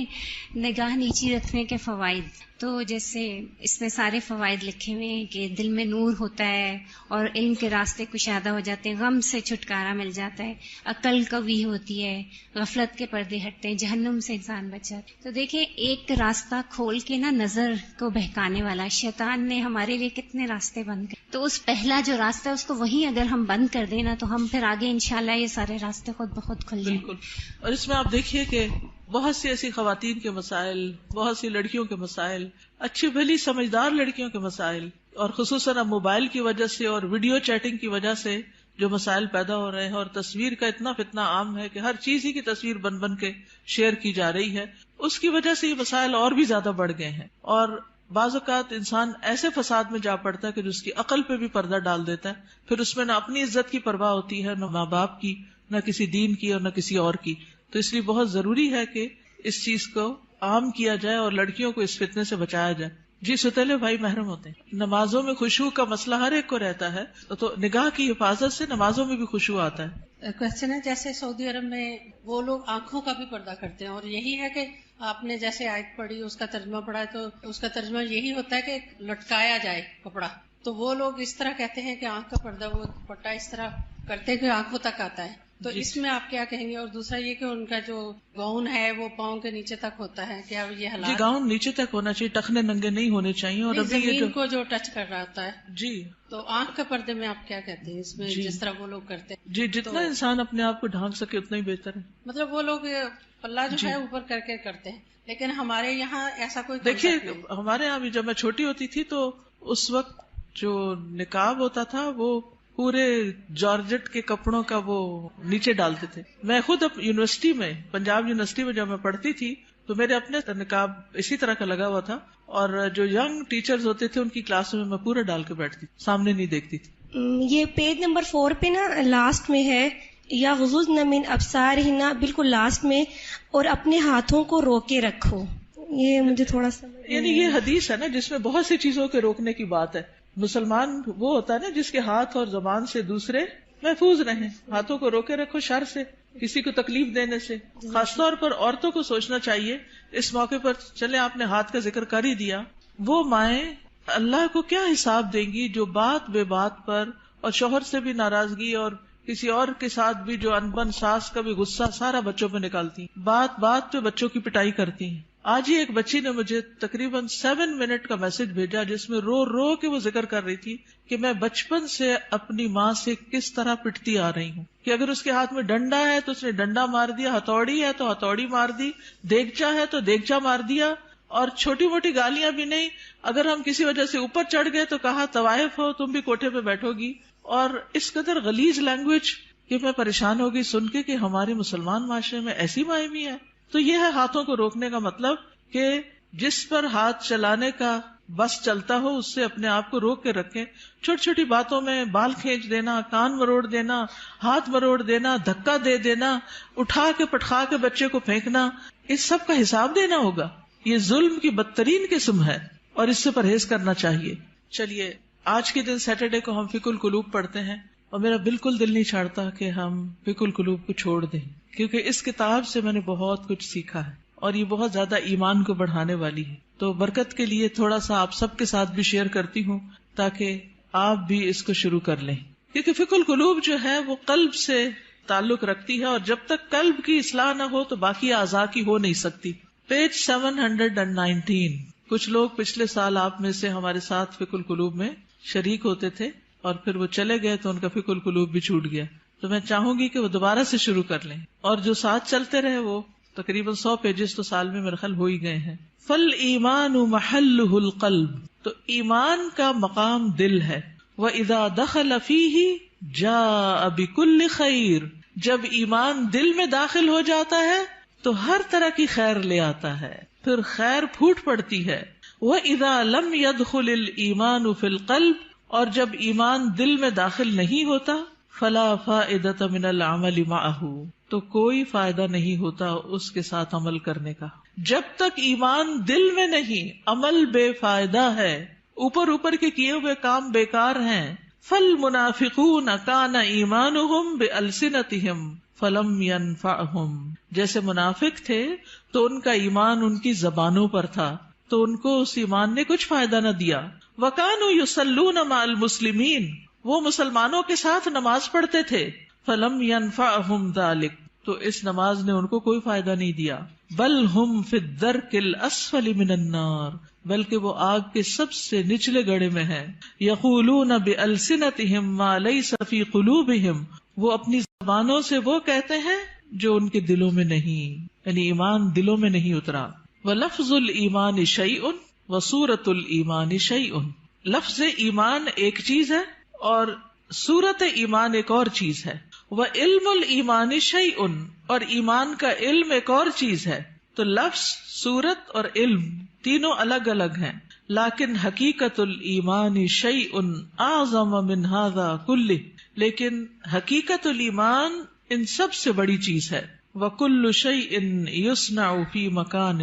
نگاہ نیچی رکھنے کے فوائد. تو جیسے اس میں سارے فوائد لکھے ہوئے ہیں کہ دل میں نور ہوتا ہے اور علم کے راستے کشادہ ہو جاتے ہیں، غم سے چھٹکارا مل جاتا ہے، عقل قوی ہوتی ہے، غفلت کے پردے ہٹتے ہیں، جہنم سے انسان بچا. تو دیکھیں، ایک راستہ کھول کے نا نظر کو بہکانے والا شیطان نے ہمارے لیے کتنے راستے بند کر، تو اس پہلا جو راستہ ہے اس کو وہیں اگر ہم بند کر دیں نا تو ہم پھر آگے انشاءاللہ یہ سارے راستے خود بخود کھل جائیں. بالکل. اور اس میں آپ دیکھیے کہ بہت سی ایسی خواتین کے مسائل، بہت سی لڑکیوں کے مسائل، اچھی بھلی سمجھدار لڑکیوں کے مسائل، اور خصوصاً اب موبائل کی وجہ سے اور ویڈیو چیٹنگ کی وجہ سے جو مسائل پیدا ہو رہے ہیں، اور تصویر کا اتنا فتنہ عام ہے کہ ہر چیز ہی کی تصویر بن بن کے شیئر کی جا رہی ہے، اس کی وجہ سے یہ مسائل اور بھی زیادہ بڑھ گئے ہیں. اور بعض اوقات انسان ایسے فساد میں جا پڑتا ہے کہ جس کی عقل پہ بھی پردہ ڈال دیتا ہے، پھر اس میں نہ اپنی عزت کی پرواہ ہوتی ہے، نہ ماں باپ کی، نہ کسی دین کی اور نہ کسی اور کی. تو اس لیے بہت ضروری ہے کہ اس چیز کو عام کیا جائے اور لڑکیوں کو اس فتنے سے بچایا جائے. جی ستیلے بھائی محرم ہوتے ہیں. نمازوں میں خشوع کا مسئلہ ہر ایک کو رہتا ہے، تو نگاہ کی حفاظت سے نمازوں میں بھی خشوع آتا ہے. کوشچن ہے، جیسے سعودی عرب میں وہ لوگ آنکھوں کا بھی پردہ کرتے ہیں، اور یہی ہے کہ آپ نے جیسے آیت پڑھی، اس کا ترجمہ پڑھا ہے، تو اس کا ترجمہ یہی ہوتا ہے کہ لٹکایا جائے کپڑا. تو وہ لوگ اس طرح کہتے ہیں کہ آنکھ کا پردہ وہ دوپٹہ اس طرح کرتے ہیں کہ آنکھوں تک آتا ہے. تو اس میں آپ کیا کہیں گے؟ اور دوسرا یہ کہ ان کا جو گاؤن ہے وہ پاؤں کے نیچے تک ہوتا ہے، کیا یہ حالات؟ جی، گاؤن نیچے تک ہونا چاہیے، ٹخنے ننگے نہیں ہونے چاہیے، اور ابھی زمین کو جو ٹچ کر رہا ہوتا ہے. جی. تو آنکھ کے پردے میں آپ کیا کہتے ہیں اس میں؟ جس طرح وہ لوگ کرتے ہیں، جی، جتنا انسان اپنے آپ کو ڈھانک سکے اتنا ہی بہتر ہے. مطلب وہ لوگ پلہ جو ہے اوپر کر کے کرتے ہیں، لیکن ہمارے یہاں ایسا کوئی دیکھیے، ہمارے یہاں بھی جب میں چھوٹی ہوتی تھی تو اس وقت جو نقاب ہوتا تھا وہ پورے جارجٹ کے کپڑوں کا وہ نیچے ڈالتے تھے. میں خود یونیورسٹی میں، پنجاب یونیورسٹی میں جب میں پڑھتی تھی تو میرے اپنے نقاب اسی طرح کا لگا ہوا تھا، اور جو ینگ ٹیچرز ہوتے تھے ان کی کلاس میں پورا ڈال کے بیٹھتی تھی، سامنے نہیں دیکھتی تھی. یہ پیج نمبر 4 پہ نا لاسٹ میں ہے یا غضضن من ابصارہن، بالکل لاسٹ میں، اور اپنے ہاتھوں کو روکے رکھو. یہ مجھے تھوڑا سا یعنی یہ حدیث ہے نا جس میں بہت سی چیزوں کے روکنے کی بات ہے. مسلمان وہ ہوتا ہے نا جس کے ہاتھ اور زبان سے دوسرے محفوظ رہیں. ہاتھوں کو روکے رکھو شر سے، کسی کو تکلیف دینے سے. خاص طور پر عورتوں کو سوچنا چاہیے اس موقع پر. چلے آپ نے ہاتھ کا ذکر کر ہی دیا، وہ مائیں اللہ کو کیا حساب دیں گی جو بات بے بات پر اور شوہر سے بھی ناراضگی اور کسی اور کے ساتھ بھی جو انبن ساس کا بھی غصہ سارا بچوں پہ نکالتی، بات بات پہ بچوں کی پٹائی کرتی ہیں. آج ہی ایک بچی نے مجھے تقریباً 7 منٹ کا میسج بھیجا جس میں رو رو کے وہ ذکر کر رہی تھی کہ میں بچپن سے اپنی ماں سے کس طرح پٹتی آ رہی ہوں، کہ اگر اس کے ہاتھ میں ڈنڈا ہے تو اس نے ڈنڈا مار دیا، ہتھوڑی ہے تو ہتھوڑی مار دی، دیگچا ہے تو دیگچا مار دیا، اور چھوٹی موٹی گالیاں بھی نہیں. اگر ہم کسی وجہ سے اوپر چڑھ گئے تو کہا طوائف ہو تم بھی کوٹھے پہ بیٹھو گی. اور اس قدر غلیظ لینگویج کہ میں پریشان ہو گئی سن کے کہ ہمارے مسلمان معاشرے میں ایسی مائیں بھی ہیں. تو یہ ہے ہاتھوں کو روکنے کا مطلب کہ جس پر ہاتھ چلانے کا بس چلتا ہو اس سے اپنے آپ کو روک کے رکھیں. چھوٹی چھوٹی باتوں میں بال کھینچ دینا، کان مروڑ دینا، ہاتھ مروڑ دینا، دھکا دے دینا، اٹھا کے پٹخا کے بچے کو پھینکنا، اس سب کا حساب دینا ہوگا. یہ ظلم کی بدترین قسم ہے اور اس سے پرہیز کرنا چاہیے. چلیے آج کے دن سیٹرڈے کو ہم فقہ القلوب پڑھتے ہیں اور میرا بالکل دل نہیں چاہتا کہ ہم فقہ القلوب کو چھوڑ دیں، کیونکہ اس کتاب سے میں نے بہت کچھ سیکھا ہے اور یہ بہت زیادہ ایمان کو بڑھانے والی ہے. تو برکت کے لیے تھوڑا سا آپ سب کے ساتھ بھی شیئر کرتی ہوں تاکہ آپ بھی اس کو شروع کر لیں، کیونکہ فقہ القلوب جو ہے وہ قلب سے تعلق رکھتی ہے اور جب تک قلب کی اصلاح نہ ہو تو باقی اعضاء کی ہو نہیں سکتی. پیج 719. کچھ لوگ پچھلے سال آپ میں سے ہمارے ساتھ فقہ القلوب میں شریک ہوتے تھے اور پھر وہ چلے گئے تو ان کا فقہ القلوب بھی چھوٹ گیا. تو میں چاہوں گی کہ وہ دوبارہ سے شروع کر لیں، اور جو ساتھ چلتے رہے وہ تقریباً 100 پیجز تو سال میں میرے خیال ہو ہی گئے ہیں. فالایمان محلہ القلب، تو ایمان کا مقام دل ہے. واذا دخل فیہ جاء بکل خیر، جب ایمان دل میں داخل ہو جاتا ہے تو ہر طرح کی خیر لے آتا ہے، پھر خیر پھوٹ پڑتی ہے. وَإِذَا لَمْ يَدْخُلِ الْإِيمَانُ فِي الْقَلْبِ، اور جب ایمان دل میں داخل نہیں ہوتا فَلَا فَائِدَةَ مِنَ الْعَمَلِ مَعَهُ، تو کوئی فائدہ نہیں ہوتا اس کے ساتھ عمل کرنے کا. جب تک ایمان دل میں نہیں عمل بے فائدہ ہے، اوپر اوپر کے کیے ہوئے کام بیکار ہیں. فَالْمُنَافِقُونَ كَانَ إِيمَانُهُمْ بِأَلْسِنَتِهِمْ فَلَمْ يَنْفَعْهُمْ، جیسے منافق تھے تو ان کا ایمان ان کی زبانوں پر تھا تو ان کو اس ایمان نے کچھ فائدہ نہ دیا. وَكَانُوا يُصَلُّونَ مَعَ الْمُسْلِمِينَ، وہ مسلمانوں کے ساتھ نماز پڑھتے تھے. فَلَمْ يَنْفَعْهُمْ ذَلِكَ، تو اس نماز نے ان کو کوئی فائدہ نہیں دیا. بل ہم فی الدرک الاسفل من النار، بلکہ وہ آگ کے سب سے نچلے گڑھے میں ہیں. یقولون بألسنتہم ما لیس فی قلوبہم، وہ اپنی زبانوں سے وہ کہتے ہیں جو ان کے دلوں میں نہیں، یعنی ایمان دلوں میں نہیں اترا. ولفظ الایمان شیء وصورت الایمان شیء، لفظ ایمان ایک چیز ہے اور صورت ایمان ایک اور چیز ہے. وعلم الایمان شیء، اور ایمان کا علم ایک اور چیز ہے. تو لفظ، صورت اور علم تینوں الگ الگ ہیں، لیکن حقیقت الایمان شیء اعظم من ھذا کلہ، لیکن حقیقت الایمان ان سب سے بڑی چیز ہے. وکل شیء یصنع فی مکان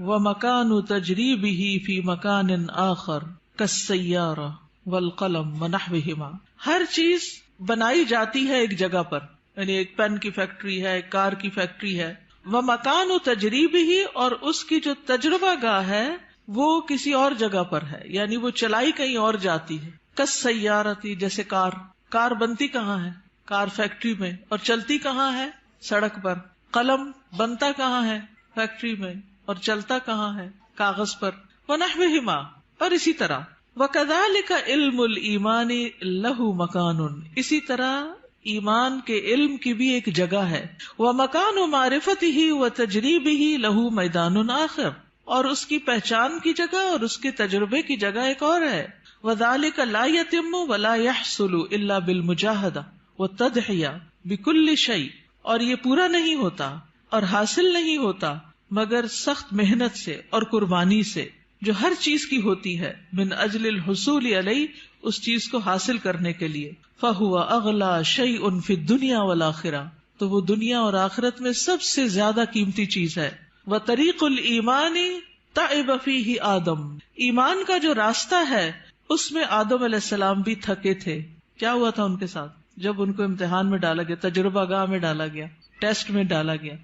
ومکان تجریبہ فی مکان آخر کالسیارہ والقلم ونحوہما، ہر چیز بنائی جاتی ہے ایک جگہ پر، یعنی ایک پین کی فیکٹری ہے، ایک کار کی فیکٹری ہے. ومکان تجریبہ، اور اس کی جو تجربہ گاہ ہے وہ کسی اور جگہ پر ہے، یعنی وہ چلائی کہیں اور جاتی ہے. کالسیارہ، جیسے کار بنتی کہاں ہے؟ کار فیکٹری میں، اور چلتی کہاں ہے؟ سڑک پر. قلم بنتا کہاں ہے؟ فیکٹری میں، اور چلتا کہاں ہے؟ کاغذ پر. ونحوہما، اور اسی طرح. وَكَذَلِكَ علم الایمان لہ مکان، اسی طرح ایمان کے علم کی بھی ایک جگہ ہے. وَمَكَانُ مَعْرِفَتِهِ وَتَجْرِيبِهِ لَهُ مَيْدَانٌ آخر، اور اس کی پہچان کی جگہ اور اس کے تجربے کی جگہ ایک اور ہے. وذلك لا يتم ولا يحصل الا بالمجاهدة والتضحية بكل شيء، اور یہ پورا نہیں ہوتا اور حاصل نہیں ہوتا مگر سخت محنت سے اور قربانی سے، جو ہر چیز کی ہوتی ہے، من اجل الحصول علیہ، اس چیز کو حاصل کرنے کے لیے، فہو اغلی شیء فی الدنیا والآخرہ، تو وہ دنیا اور آخرت میں سب سے زیادہ قیمتی چیز ہے۔ وطریق الایمان تعب فیہ آدم، ایمان کا جو راستہ ہے اس میں آدم علیہ السلام بھی تھکے تھے۔ کیا ہوا تھا ان کے ساتھ؟ جب ان کو امتحان میں ڈالا گیا، تجربہ گاہ میں ڈالا گیا، ٹیسٹ میں ڈالا گیا،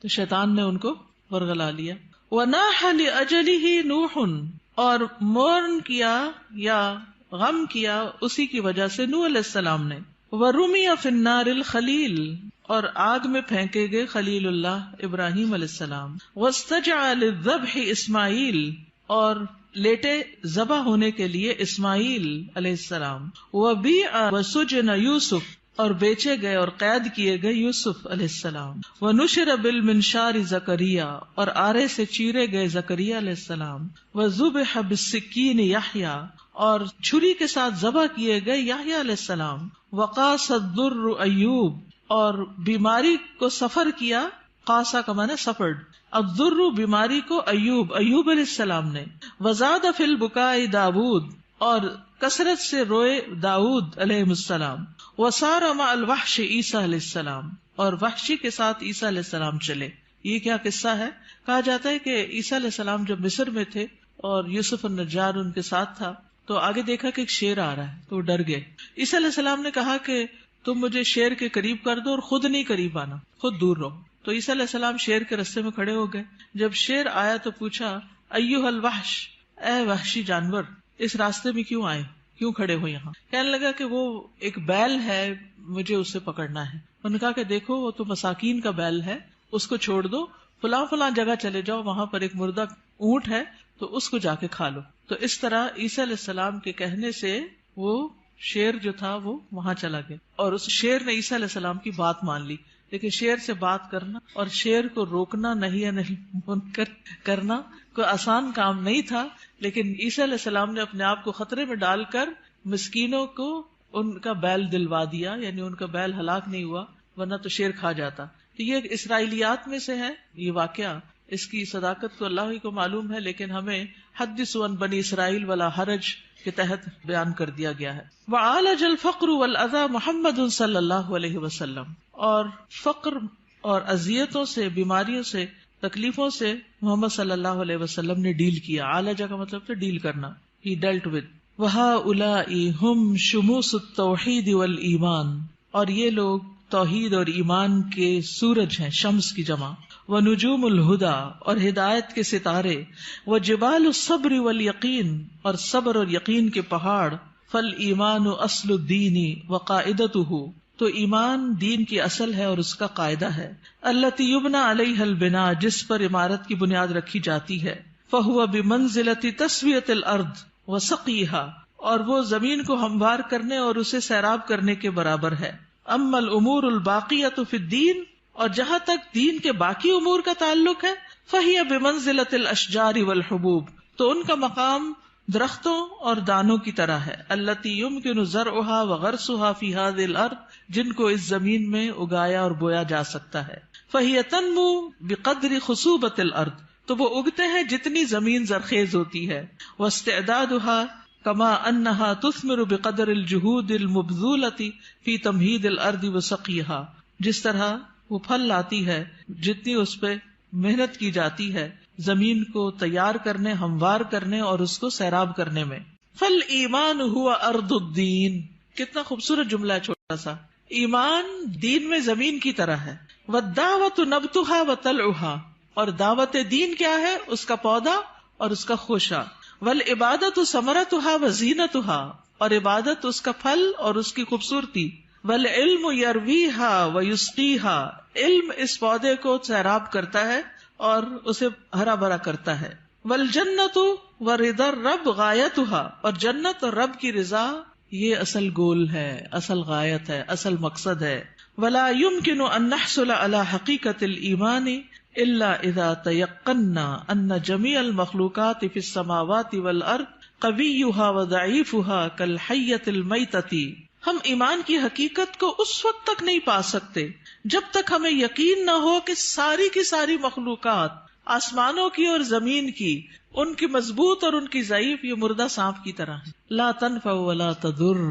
تو شیطان نے ان کو ورغلا لیا۔ وَنَاحَ لِأَجَلِهِ نُوحٌ، اور مورن کیا یا غم کیا اسی کی وجہ سے نوح علیہ السلام نے۔ وَرُمِيَ فِي النَّارِ الْخَلِيلِ، اور آگ میں پھینکے گئے خلیل اللہ ابراہیم علیہ السلام۔ وَاسْتَجَعَ لِلذَّبْحِ اسماعیل، اور لیٹے ذبح ہونے کے لیے اسماعیل علیہ السلام۔ وَبِيعَ وَسُجِنَ یوسف، اور بیچے گئے اور قید کیے گئے یوسف علیہ السلام۔ وَنُشِرَ بِالْمِنشَارِ زکریا، اور آرے سے چیرے گئے زکریا علیہ السلام۔ وَذُبِحَ بِالسِّكِّينِ یحییٰ، اور چھری کے ساتھ ذبح کیے گئے یحییٰ علیہ السلام۔ وَقَاسَ الضُّرُّ ایوب، اور بیماری کو سفر کیا، قاسا کا معنی سفرڈ، الضر بیماری کو ایوب علیہ السلام نے۔ وزاد فی البکاء داود، اور کثرت سے روئے داود علیہ السلام۔ وسار مع الوحش عیسیٰ علیہ السلام، اور وحشی کے ساتھ عیسیٰ علیہ السلام چلے۔ یہ کیا قصہ ہے؟ کہا جاتا ہے کہ عیسیٰ علیہ السلام جب مصر میں تھے اور یوسف النجار ان کے ساتھ تھا، تو آگے دیکھا کہ ایک شیر آ رہا ہے تو وہ ڈر گئے۔ عیسیٰ علیہ السلام نے کہا کہ تم مجھے شیر کے قریب کر دو اور خود نہیں قریب آنا، خود دور رہو۔ تو عیسیٰ علیہ السلام شیر کے رستے میں کھڑے ہو گئے۔ جب شیر آیا تو پوچھا، ایھا الوحش، اے وحشی جانور، اس راستے میں کیوں آئے، کیوں کھڑے ہو یہاں؟ کہنے لگا کہ وہ ایک بیل ہے، مجھے اسے پکڑنا ہے۔ انہوں نے کہا کہ دیکھو وہ تو مساکین کا بیل ہے، اس کو چھوڑ دو، فلاں فلاں جگہ چلے جاؤ، وہاں پر ایک مردہ اونٹ ہے تو اس کو جا کے کھا لو۔ تو اس طرح عیسیٰ علیہ السلام کے کہنے سے وہ شیر جو تھا وہ وہاں چلا گیا، اور اس شیر نے عیسیٰ علیہ السلام کی بات مان لی۔ لیکن شیر سے بات کرنا اور شیر کو روکنا، نہیں منکر کرنا کوئی آسان کام نہیں تھا، لیکن عیسیٰ علیہ السلام نے اپنے آپ کو خطرے میں ڈال کر مسکینوں کو ان کا بیل دلوا دیا، یعنی ان کا بیل ہلاک نہیں ہوا، ورنہ تو شیر کھا جاتا۔ یہ اسرائیلیات میں سے ہے یہ واقعہ، اس کی صداقت تو اللہ ہی کو معلوم ہے، لیکن ہمیں حدثوا عن بنی اسرائیل ولا حرج کے تحت بیان کر دیا گیا ہے۔ وعالج الفقر والاذى محمد صلی اللہ علیہ وسلم، اور فقر اور اذیتوں سے، بیماریوں سے، تکلیفوں سے محمد صلی اللہ علیہ وسلم نے ڈیل کیا۔ عالجہ کا مطلب ہے ڈیل کرنا، ہی ڈیلٹ ود۔ وہؤلاء ہم شموس التوحید والایمان، اور یہ لوگ توحید اور ایمان کے سورج ہیں، شمس کی جمع۔ ونجوم الہدا، اور ہدایت کے ستارے۔ وجبال الصبر والیقین، اور صبر اور یقین کے پہاڑ۔ فالایمان اصل الدین وقاعدتہ، تو ایمان دین کی اصل ہے اور اس کا قاعدہ ہے۔ التی یبنى علیہ البناء، جس پر عمارت کی بنیاد رکھی جاتی ہے۔ فہو بمنزلۃ تسویۃ الارض وسقیھا، اور وہ زمین کو ہموار کرنے اور اسے سیراب کرنے کے برابر ہے۔ اما الامور الباقیۃ فی الدین، اور جہاں تک دین کے باقی امور کا تعلق ہے، فہی بمنزلۃ الاشجار والحبوب، تو ان کا مقام درختوں اور دانوں کی طرح ہے۔ التی یمکن زرعها وغرسها فی هذه الارض، جن کو اس زمین میں اگایا اور بویا جا سکتا ہے۔ فہی تنمو بقدر خصوبۃ الارض، تو وہ اگتے ہیں جتنی زمین زرخیز ہوتی ہے۔ واستعدادها کما انها تثمر بقدر الجهود المبذولۃ فی تمہید الارض وسقیها، جس طرح وہ پھل لاتی ہے جتنی اس پہ محنت کی جاتی ہے زمین کو تیار کرنے، ہموار کرنے اور اس کو سیراب کرنے میں۔ فالایمان هو ارض الدین، کتنا خوبصورت جملہ ہے چھوٹا سا۔ ایمان دین میں زمین کی طرح ہے۔ والدعوۃ نبتها وطلعها، اور دعوت دین کیا ہے؟ اس کا پودا اور اس کا خوشہ۔ والعبادۃ ثمرتها وزینتها، اور عبادت اس کا پھل اور اس کی خوبصورتی۔ والعلم یرویها ویسقیها، علم اس پودے کو سیراب کرتا ہے اور اسے ہرا بھرا کرتا ہے۔ والجنۃ ورضا الرب غایتها، اور جنت اور رب کی رضا یہ اصل گول ہے، اصل غایت ہے، اصل مقصد ہے۔ ولا يمكن ان نحصل على حقیقت الایمان الا اذا تیقنا ان جمیع المخلوقات فی السماوات والارض قویھا وضعیفھا کالحیۃ المیتۃ. ہم ایمان کی حقیقت کو اس وقت تک نہیں پا سکتے جب تک ہمیں یقین نہ ہو کہ ساری کی ساری مخلوقات، آسمانوں کی اور زمین کی، ان کی مضبوط اور ان کی ضعیف یہ مردہ سانپ کی طرح ہے. لا تنفع ولا تضر،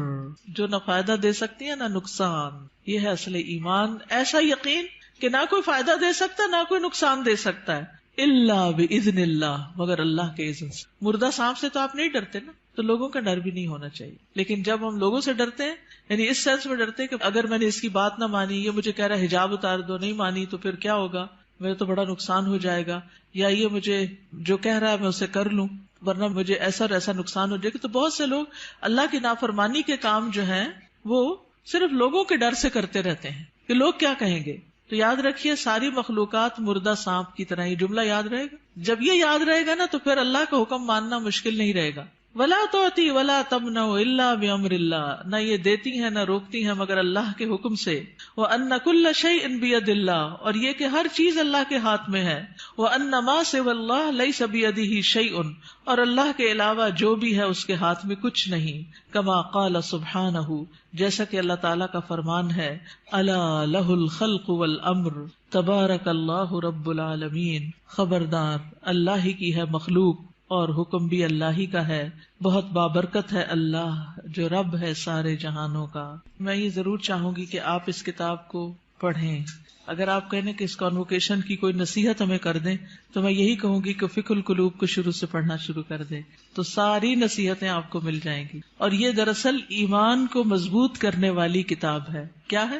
جو نہ فائدہ دے سکتی ہے نہ نقصان. یہ ہے اصل ایمان، ایسا یقین کہ نہ کوئی فائدہ دے سکتا نہ کوئی نقصان دے سکتا ہے، الا باذن اللہ، مگر اللہ کے اذن سے. مردہ سانپ سے تو آپ نہیں ڈرتے نا، تو لوگوں کا ڈر بھی نہیں ہونا چاہیے. لیکن جب ہم لوگوں سے ڈرتے ہیں، یعنی اس سینس میں ڈرتے ہیں کہ اگر میں نے اس کی بات نہ مانی، یہ مجھے کہہ رہا ہے حجاب اتار دو، نہیں مانی تو پھر کیا ہوگا، میرا تو بڑا نقصان ہو جائے گا، یا یہ مجھے جو کہہ رہا ہے میں اسے کر لوں ورنہ مجھے ایسا اور ایسا نقصان ہو جائے گا. تو بہت سے لوگ اللہ کی نافرمانی کے کام جو ہیں وہ صرف لوگوں کے ڈر سے کرتے رہتے ہیں کہ لوگ کیا کہیں گے. تو یاد رکھیے ساری مخلوقات مردہ سانپ کی طرح. یہ جملہ یاد رہے گا. جب یہ یاد رہے گا نا تو پھر اللہ کا حکم ماننا مشکل نہیں رہے گا. ولا تعطی ولا تمنع الا بامر اللہ، نہ یہ دیتی ہیں نہ روکتی ہیں مگر اللہ کے حکم سے. وان کل شیء بید اللہ، اور یہ کہ ہر چیز اللہ کے ہاتھ میں ہے. وان ما سوى اللہ لیس بیدہ شیء، اور اللہ کے علاوہ جو بھی ہے اس کے ہاتھ میں کچھ نہیں. کما قال سبحانہ، جیسا کہ اللہ تعالیٰ کا فرمان ہے، الا لہ الخلق والامر تبارک اللہ رب العالمین. خبردار، اللہ ہی کی ہے مخلوق اور حکم بھی اللہ ہی کا ہے. بہت بابرکت ہے اللہ جو رب ہے سارے جہانوں کا. میں یہ ضرور چاہوں گی کہ آپ اس کتاب کو پڑھیں. اگر آپ کہنے کہ اس کانوکیشن کی کوئی نصیحت ہمیں کر دیں تو میں یہی کہوں گی کہ فقہ القلوب کو شروع سے پڑھنا شروع کر دیں تو ساری نصیحتیں آپ کو مل جائیں گی. اور یہ دراصل ایمان کو مضبوط کرنے والی کتاب ہے. کیا ہے؟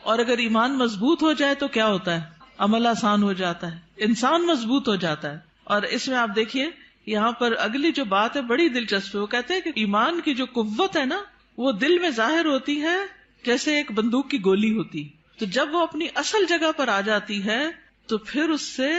اور اگر ایمان مضبوط ہو جائے تو کیا ہوتا ہے؟ عمل آسان ہو جاتا ہے، انسان مضبوط ہو جاتا ہے. اور اس میں آپ دیکھیے یہاں پر اگلی جو بات ہے بڑی دلچسپ ہے. وہ کہتے ہیں کہ ایمان کی جو قوت ہے نا وہ دل میں ظاہر ہوتی ہے جیسے ایک بندوق کی گولی ہوتی. تو جب وہ اپنی اصل جگہ پر آ جاتی ہے تو پھر اس سے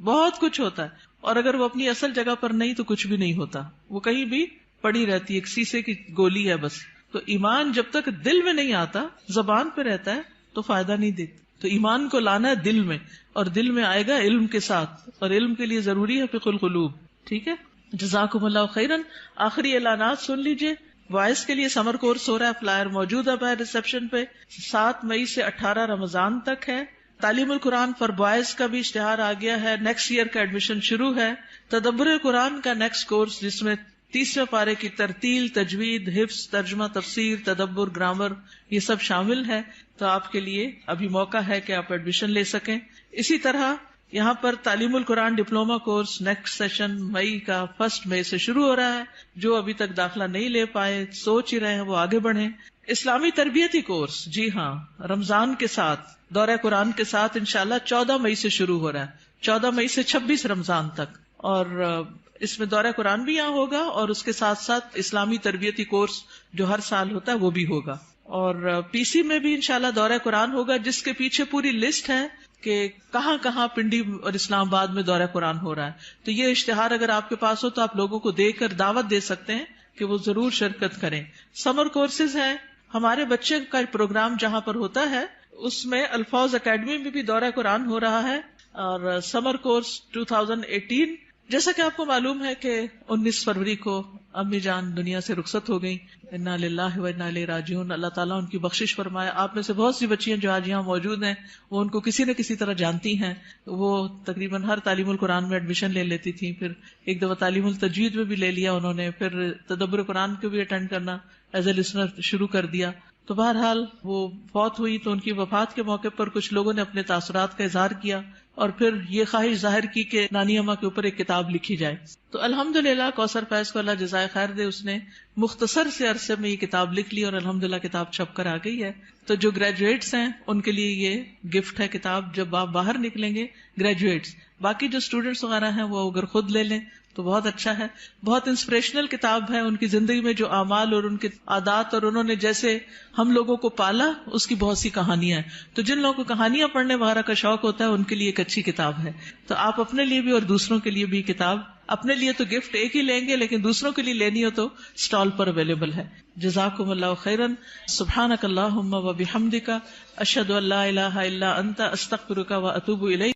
بہت کچھ ہوتا ہے. اور اگر وہ اپنی اصل جگہ پر نہیں تو کچھ بھی نہیں ہوتا، وہ کہیں بھی پڑی رہتی ہے، ایک سیسے کی گولی ہے بس. تو ایمان جب تک دل میں نہیں آتا، زبان پہ رہتا ہے تو فائدہ نہیں دیتا. تو ایمان کو لانا ہے دل میں، اور دل میں آئے گا علم کے ساتھ، اور علم کے لیے ضروری ہے فقہ القلوب. ٹھیک ہے، جزاکم اللہ خیرن. آخری اعلانات سن لیجئے. وائس کے لیے سمر کورس ہو رہا ہے، فلائر موجود ہے باہر ریسپشن پہ. 7 مئی سے 18 رمضان تک ہے. تعلیم القرآن فار بوائز کا بھی اشتہار آ گیا ہے، نیکسٹ ایئر کا ایڈمیشن شروع ہے. تدبر قرآن کا نیکسٹ کورس جس میں 30ویں پارے کی ترتیل، تجوید، حفظ، ترجمہ، تفسیر، تدبر، گرامر یہ سب شامل ہے. تو آپ کے لیے ابھی موقع ہے کہ آپ ایڈمیشن لے سکیں. اسی طرح یہاں پر تعلیم القرآن ڈپلوما کورس نیکسٹ سیشن مئی کا 1 مئی سے شروع ہو رہا ہے. جو ابھی تک داخلہ نہیں لے پائے، سوچ ہی رہے ہیں، وہ آگے بڑھیں. اسلامی تربیتی کورس، جی ہاں، رمضان کے ساتھ دورہ قرآن کے ساتھ انشاءاللہ 14 مئی سے شروع ہو رہا ہے، 14 مئی سے 26 رمضان تک. اور اس میں دورہ قرآن بھی یہاں ہوگا اور اس کے ساتھ ساتھ اسلامی تربیتی کورس جو ہر سال ہوتا ہے وہ بھی ہوگا. اور پی سی میں بھی انشاءاللہ دورہ قرآن ہوگا جس کے پیچھے پوری لسٹ ہے کہ کہاں کہاں پنڈی اور اسلام آباد میں دورہ قرآن ہو رہا ہے. تو یہ اشتہار اگر آپ کے پاس ہو تو آپ لوگوں کو دے کر دعوت دے سکتے ہیں کہ وہ ضرور شرکت کریں. سمر کورسز ہیں ہمارے بچے کا پروگرام جہاں پر ہوتا ہے اس میں الفاظ اکیڈمی میں بھی دورہ قرآن ہو رہا ہے. اور سمر کورس 2018 جیسا کہ آپ کو معلوم ہے کہ 19 فروری کو امی جان دنیا سے رخصت ہو گئی. انا للہ و انا الیہ راجعون. اللہ تعالیٰ ان کی بخشش فرمائے. آپ میں سے بہت سی بچیاں جو آج یہاں موجود ہیں وہ ان کو کسی نہ کسی طرح جانتی ہیں. وہ تقریباً ہر تعلیم القرآن میں ایڈمیشن لے لیتی تھیں، پھر ایک دفعہ تعلیم التجوید میں بھی لے لیا انہوں نے، پھر تدبر قرآن کو بھی اٹینڈ کرنا ایز اے لسنر شروع کر دیا. تو بہرحال وہ فوت ہوئی تو ان کی وفات کے موقع پر کچھ لوگوں نے اپنے تاثرات کا اظہار کیا اور پھر یہ خواہش ظاہر کی کہ نانی اماں کے اوپر ایک کتاب لکھی جائے. تو الحمدللہ کوثر فیض کو اللہ جزائے خیر دے، اس نے مختصر سے عرصے میں یہ کتاب لکھ لی اور الحمدللہ کتاب چھپ کر آ گئی ہے. تو جو گریجویٹس ہیں ان کے لیے یہ گفٹ ہے کتاب. جب آپ باہر نکلیں گے گریجویٹس، باقی جو اسٹوڈینٹس وغیرہ ہیں وہ اگر خود لے لیں تو بہت اچھا ہے. بہت انسپریشنل کتاب ہے. ان کی زندگی میں جو اعمال اور ان کے عادات اور انہوں نے جیسے ہم لوگوں کو پالا اس کی بہت سی کہانیاں ہیں. تو جن لوگوں کو کہانیاں پڑھنے وغیرہ کا شوق ہوتا ہے ان کے لیے ایک اچھی کتاب ہے. تو آپ اپنے لیے بھی اور دوسروں کے لیے بھی کتاب، اپنے لیے تو گفٹ ایک ہی لیں گے لیکن دوسروں کے لیے لینی ہو تو اسٹال پر اویلیبل ہے. جزاکم اللہ خیرن. سبحانک اللہم و بحمدک، اشہد ان لا الہ الا انت، استغفرک و اتوب الیک.